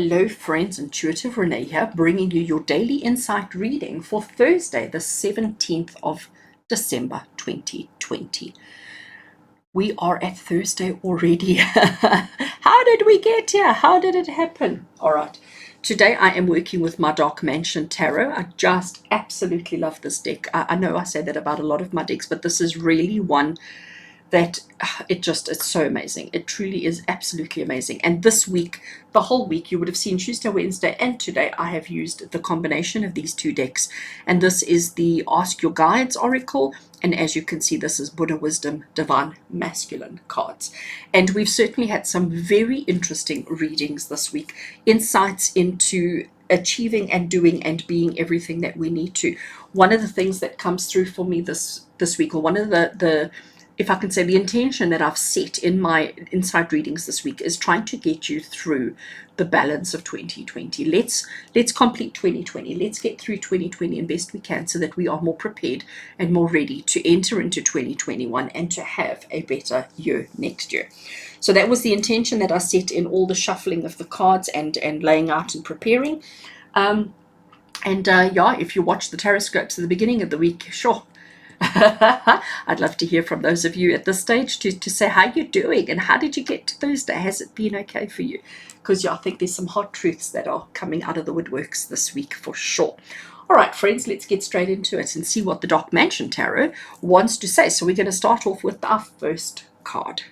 Hello friends, Intuitive Rene here, bringing you your daily insight reading for Thursday, the 17th of December 2020. We are at Thursday already. How did we get here? How did it happen? All right. Today I am working with my Dark Mansion Tarot. I just absolutely love this deck. I know I say that about a lot of my decks, but this is really one that it's so amazing. It truly is absolutely amazing. And this week, the whole week, you would have seen Tuesday, Wednesday, and today I have used the combination of these two decks. And this is the Ask Your Guides Oracle. And as you can see, this is Buddha Wisdom Divine Masculine cards. And we've certainly had some very interesting readings this week, insights into achieving and doing and being everything that we need to. One of the things that comes through for me this week, or one of the if I can say, the intention that I've set in my insight readings this week is trying to get you through the balance of 2020. Let's complete 2020. Let's get through 2020 as best we can so that we are more prepared and more ready to enter into 2021 and to have a better year next year. So that was the intention that I set in all the shuffling of the cards and laying out and preparing. Yeah, if you watch the tarot scopes at the beginning of the week, sure. I'd love to hear from those of you at this stage to say how you're doing and how did you get to Thursday? Has it been okay for you? Because yeah, I think there's some hot truths that are coming out of the woodworks this week for sure. All right, friends, let's get straight into it and see what the Dark Mansion Tarot wants to say. So we're going to start off with our first card.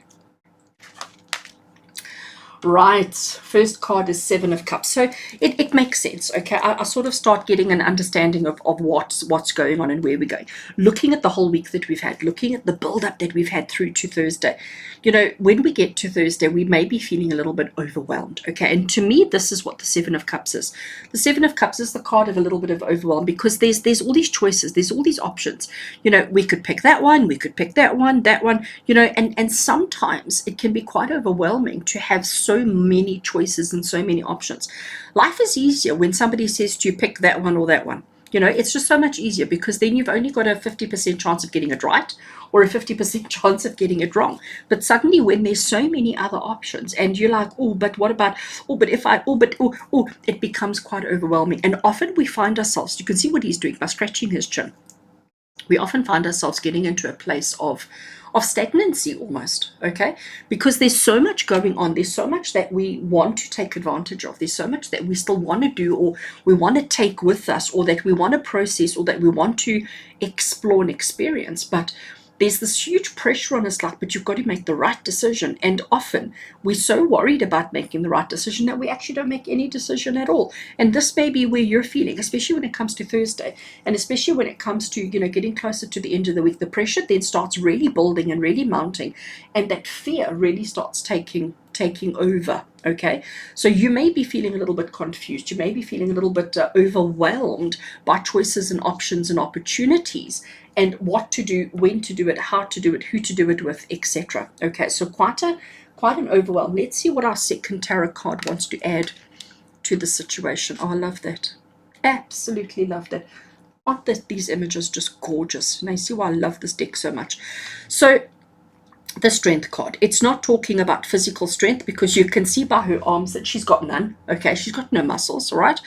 Right, first card is Seven of Cups. So it makes sense, okay? I sort of start getting an understanding of what's going on and where we're going. Looking at the whole week that we've had, looking at the build-up that we've had through to Thursday. You know, when we get to Thursday, we may be feeling a little bit overwhelmed, okay? And to me, this is what the Seven of Cups is. The Seven of Cups is the card of a little bit of overwhelm because there's all these choices, there's all these options. You know, we could pick that one, we could pick that one, you know, and sometimes it can be quite overwhelming to have so many choices and so many options. Life is easier when somebody says to you, pick that one or that one. You know, it's just so much easier because then you've only got a 50% chance of getting it right or a 50% chance of getting it wrong. But suddenly when there's so many other options and you're like, oh, but what about, oh, but if I, oh, but, oh, it becomes quite overwhelming. And often we find ourselves, you can see what he's doing by scratching his chin. We often find ourselves getting into a place of stagnancy almost, okay? Because there's so much going on. There's so much that we want to take advantage of. There's so much that we still want to do or we want to take with us or that we want to process or that we want to explore and experience. But there's this huge pressure on us, like, but you've got to make the right decision. And often we're so worried about making the right decision that we actually don't make any decision at all. And this may be where you're feeling, especially when it comes to Thursday, and especially when it comes to, you know, getting closer to the end of the week. The pressure then starts really building and really mounting, and that fear really starts taking over, okay? So you may be feeling a little bit confused. You may be feeling a little bit overwhelmed by choices and options and opportunities and what to do, when to do it, how to do it, who to do it with, etc. Okay, so quite an overwhelm. Let's see what our second tarot card wants to add to the situation. Oh, I love that. Absolutely love that. Aren't these images just gorgeous? And I see why I love this deck so much. So the Strength card, it's not talking about physical strength because you can see by her arms that she's got none, okay? She's got no muscles, all right?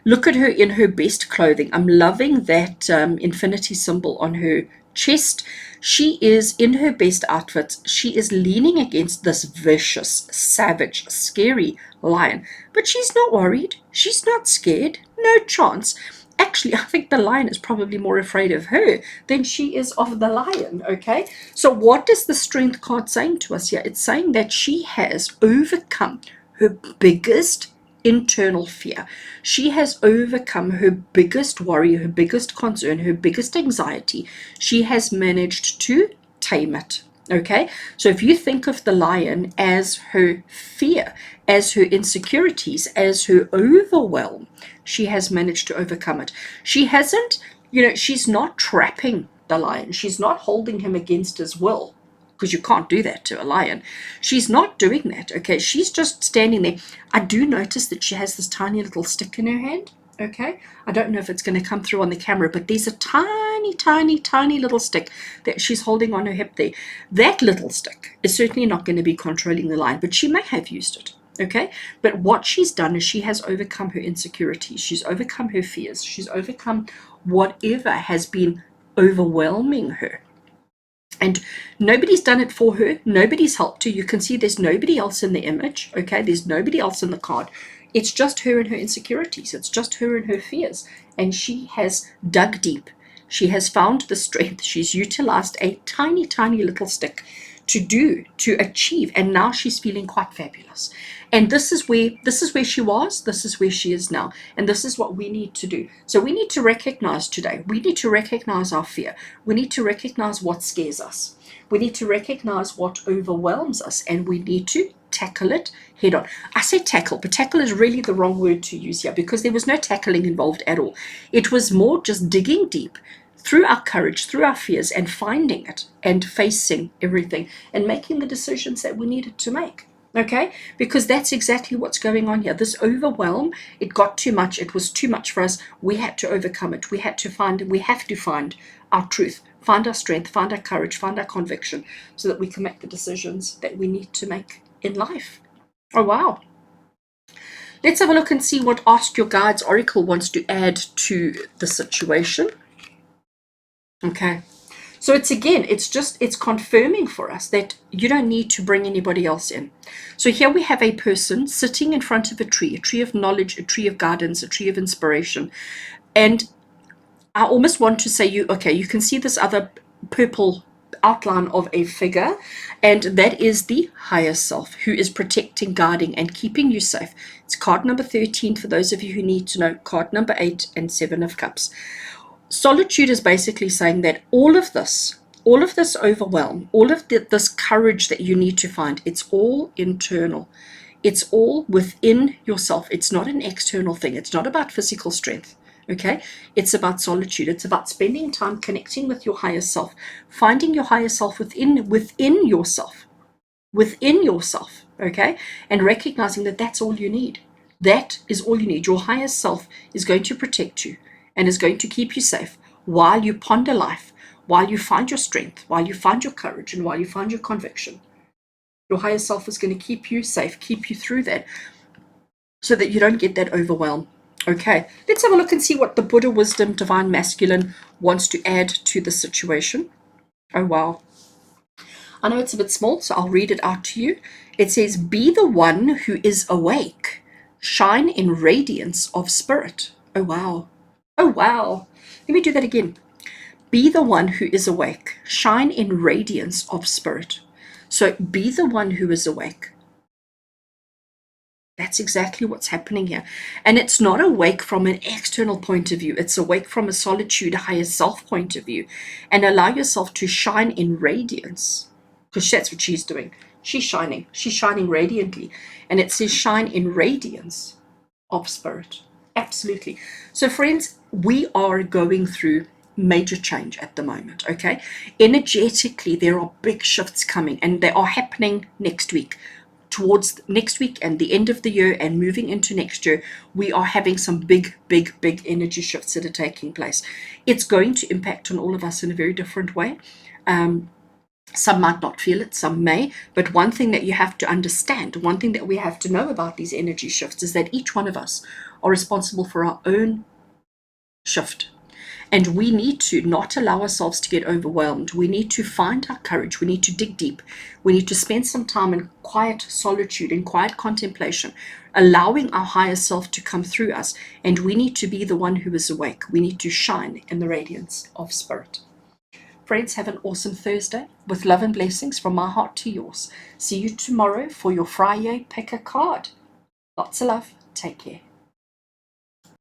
Look at her in her best clothing. I'm loving that infinity symbol on her chest. She is in her best outfit. She is leaning against this vicious, savage, scary lion, but she's not worried. She's not scared. No chance. Actually, I think the lion is probably more afraid of her than she is of the lion, okay? So what is the Strength card saying to us here? It's saying that she has overcome her biggest internal fear. She has overcome her biggest worry, her biggest concern, her biggest anxiety. She has managed to tame it. Okay, so if you think of the lion as her fear, as her insecurities, as her overwhelm, she has managed to overcome it. She hasn't, you know, she's not trapping the lion. She's not holding him against his will, because you can't do that to a lion. She's not doing that, okay? She's just standing there. I do notice that she has this tiny little stick in her hand, okay? I don't know if it's going to come through on the camera, but there's a tiny little stick that she's holding on her hip there. That little stick is certainly not going to be controlling the lion, but she may have used it, Okay, but what she's done is she has overcome her insecurities, she's overcome her fears, she's overcome whatever has been overwhelming her. And nobody's done it for her, nobody's helped her. You can see there's nobody else in the image, okay? There's nobody else in the card. It's just her and her insecurities, it's just her and her fears. And she has dug deep. She has found the strength. She's utilized a tiny, tiny little stick to achieve, and now she's feeling quite fabulous. And this is where she was, this is where she is now, and this is what we need to do. So we need to recognize today, we need to recognize our fear, we need to recognize what scares us, we need to recognize what overwhelms us, and we need to tackle it head on. I say tackle, but tackle is really the wrong word to use here, because there was no tackling involved at all. It was more just digging deep through our courage, through our fears, and finding it and facing everything and making the decisions that we needed to make. Okay, because that's exactly what's going on here. This overwhelm, it got too much, it was too much for us. We had to overcome it. We have to find our truth, find our strength, find our courage, find our conviction, so that we can make the decisions that we need to make in life. Oh wow. Let's have a look and see what Ask Your Guides Oracle wants to add to the situation. Okay, so it's confirming for us that you don't need to bring anybody else in. So here we have a person sitting in front of a tree of knowledge, a tree of guidance, a tree of inspiration. And I almost want to say, you can see this other purple outline of a figure, and that is the higher self, who is protecting, guiding, and keeping you safe. It's card number 13 for those of you who need to know, card number 8 and 7 of cups. Solitude is basically saying that all of this overwhelm, all of this courage that you need to find, it's all internal. It's all within yourself. It's not an external thing. It's not about physical strength. Okay, it's about solitude. It's about spending time connecting with your higher self, finding your higher self within yourself. Okay, and recognizing that that's all you need. That is all you need. Your higher self is going to protect you and is going to keep you safe while you ponder life, while you find your strength, while you find your courage, and while you find your conviction. Your higher self is going to keep you safe, keep you through that, so that you don't get that overwhelm. Okay, let's have a look and see what the Buddha Wisdom Divine Masculine wants to add to the situation. Oh, wow. I know it's a bit small, so I'll read it out to you. It says, be the one who is awake. Shine in radiance of spirit. Oh, wow. Oh, wow. Let me do that again. Be the one who is awake. Shine in radiance of spirit. So be the one who is awake. That's exactly what's happening here. And it's not awake from an external point of view. It's awake from a solitude, higher self point of view. And allow yourself to shine in radiance. Because that's what she's doing. She's shining. She's shining radiantly. And it says shine in radiance of spirit. Absolutely. So friends, we are going through major change at the moment. Okay, energetically there are big shifts coming, and they are happening next week. Towards next week and the end of the year and moving into next year, we are having some big energy shifts that are taking place. It's going to impact on all of us in a very different way. Some might not feel it, some may, but one thing that you have to understand, one thing that we have to know about these energy shifts is that each one of us are responsible for our own shift. And we need to not allow ourselves to get overwhelmed. We need to find our courage. We need to dig deep. We need to spend some time in quiet solitude, in quiet contemplation, allowing our higher self to come through us. And we need to be the one who is awake. We need to shine in the radiance of spirit. Friends, have an awesome Thursday with love and blessings from my heart to yours. See you tomorrow for your Friday pick a card. Lots of love. Take care.